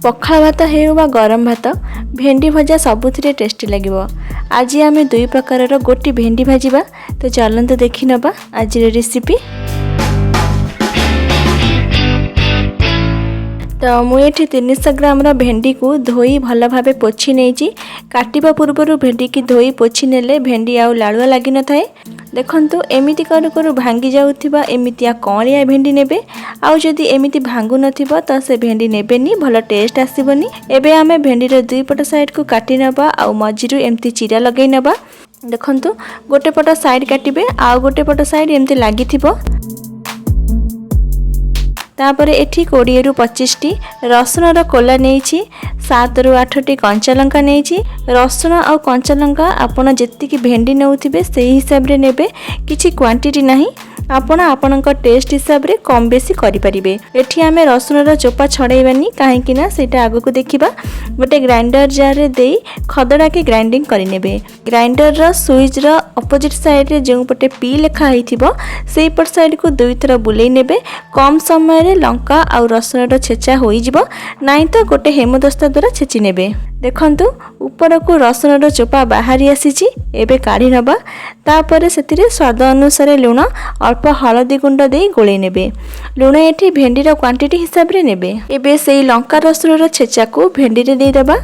पखाल भात हेउ बा गरम भात भेंडी भजा सबुथिरे टेस्टी लगिबो। आज आमे दुई प्रकार गोटी भेंडी भाजिबा। तो चलंतु देखि नबा आज रेसिपी। तो मुझे 300 ग्राम भेंडी को धोई भल भाव पोछि नहीं। काटिबा पूर्व भेंडी की धोई पोछि नेले भेंडी आउ लालुआ लगी न थाए। देखंतु एमिति करू करू भांगी जाउथिबा एमितिया कणिया भेंडी नेबे। आउ जदि एमिति भांगु नथिबो त से भेंडी नेबेनी, भल टेस्ट आसीबनी। एबे आमे भेंडी रो दुई पट साइड को काटी नबा आउ मझिरु एमिति चिरा लगै नबा। देखंतु गोटे पट साइड काटिबे आउ गोटे पट साइड एमिति लागिथिबो। तापर एठी 20 रु 25 टी रसुन रो कोला नेइछि। 7 रु 8 टी कंचा लंका नेइछि। रसुन आ कंचा लंका आपण जेतिकी भेंडी नेउथिबे सेही हिसाब रे नेबे, किछि क्वांटिटी नाही। आपण आपणक टेस्ट हिसाब रे कम बेसी करि परिबे। एठी आमे रसुन रो चोपा छड़ैबानी, काहे कि ना सेटा आगु को देखिबा। गोटे ग्राइंडर जार रे देई खदडा के ग्राइंडिंग करि नेबे। ग्राइंडर रो स्विच रो अपोजिट साइड रे जेउ पटे पी लेखा हेइथिबो सेही पट साइड को दुई थरा बुलेई नेबे। कम समय रे लंका आ रसुन रो छेचा होई जिवो, नाइ तो गोटे हेमदस्ता द्वारा छेची नेबे। देखंतु ऊपर को रसुन रो चोपा बाहरी आसीची। एबे काढी नबा। तापर सेतिरे स्वाद अनुसार लुण अल्प हळदी गुंड देई गोळै नेबे। लुण एठी भेंडी रो क्वांटिटी हिसाब रे नेबे। एबे सेही लंका रसुन रो छेचा को भेंडी रे देई दबा।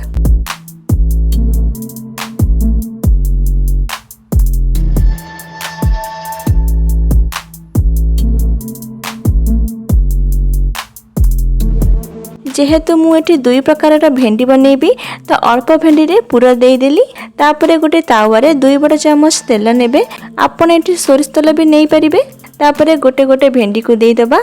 जेहेतु मुझे दुई प्रकार भेंडी बनैबी तो अल्प भेंडी रे पूरा दे देली। तापरे गोटे तावा रे 2 बड़ चामच तेल नेबे। आपण एठी सोरिष तेल भी नहीं परिबे। तापरे गोटे गोटे भेंडी को दे दबा।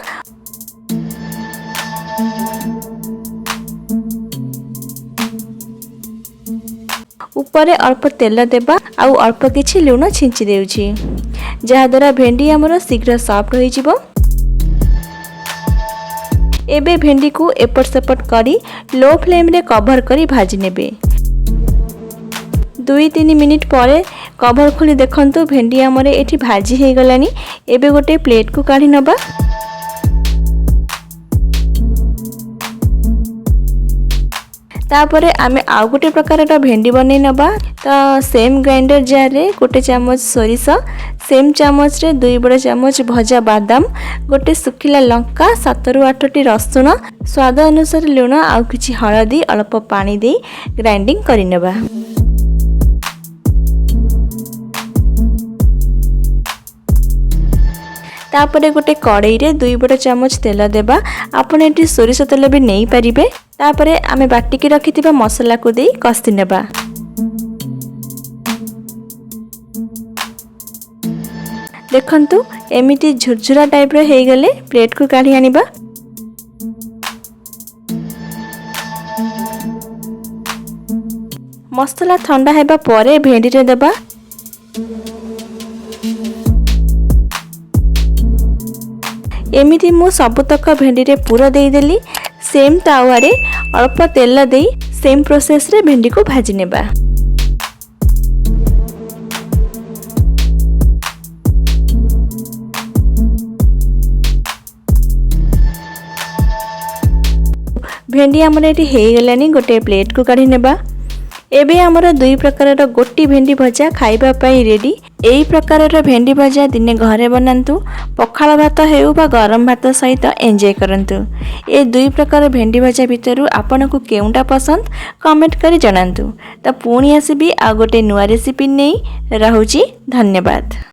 ऊपर अल्प तेल देबा आउ अल्प किछि लूण छिंची देउछि, जहा द्वारा भेंडी हमर शीघ्र सॉफ्ट होई जिवो। एबे भेंडी को एपट सेपट करी लो फ्लेम रे कवर करी भाजी नेबे। 2-3 मिनिट परे कवर खोली देखंतु भेंडी हमरे एठी भाजी हे गलानी। एबे गोटे प्लेट को काढी नबा। तापरे आमे आउ गोटे प्रकार भेंडी बनै नबा। तो सेम ग्राइंडर जार रे गोटे चामच सोरिष, सेम चामच रे 2 बड़ चामच भजा बादाम, गोटे सुखिला लंका, 7 रु 8 टी रसुन, स्वाद अनुसार लुण आउ किछि हळदी अल्प पानी दे ग्राइंडिंग करि नेबा। तापरे गोटे कड़ाई रे 2 बड़ चामच तेल देबा। आपण एटी सोरिष तेल भी नहीं परिबे। तापरे आमे बाटिकी रखिथिबा मसला को देई कस्ती नेबा। देखंतु एमिति झुरझुरा टाइप रे हे गले प्लेट को काढी आनिबा। मसला ठंडा हेबा परे भेंडी रे देबा। एमिति मु सबुतक भेंडी रे पूरा देई देली। सेम तावा रे अल्प तेल देई सेम प्रोसेस रे भेंडी को भाजी नेबा। भेंडी हमर एठी हे गलानी। गोटे प्लेट को काढी नेबा। एबे हमर दुई प्रकार गोटी भेंडी भजा खाइबा पई रेडी। एई प्रकार भेंडी भजा दिने घरे बनांतु। पखाल भात हेउ बा गरम भात सहित एंजॉय करंतु। ए दुई प्रकार भेंडी भजा भितरु आपनकु केउंटा पसंद कमेंट करी जणांतु। त पुणी आसीबी आ गोटे नुवा रेसिपी नै। रहूची धन्यवाद।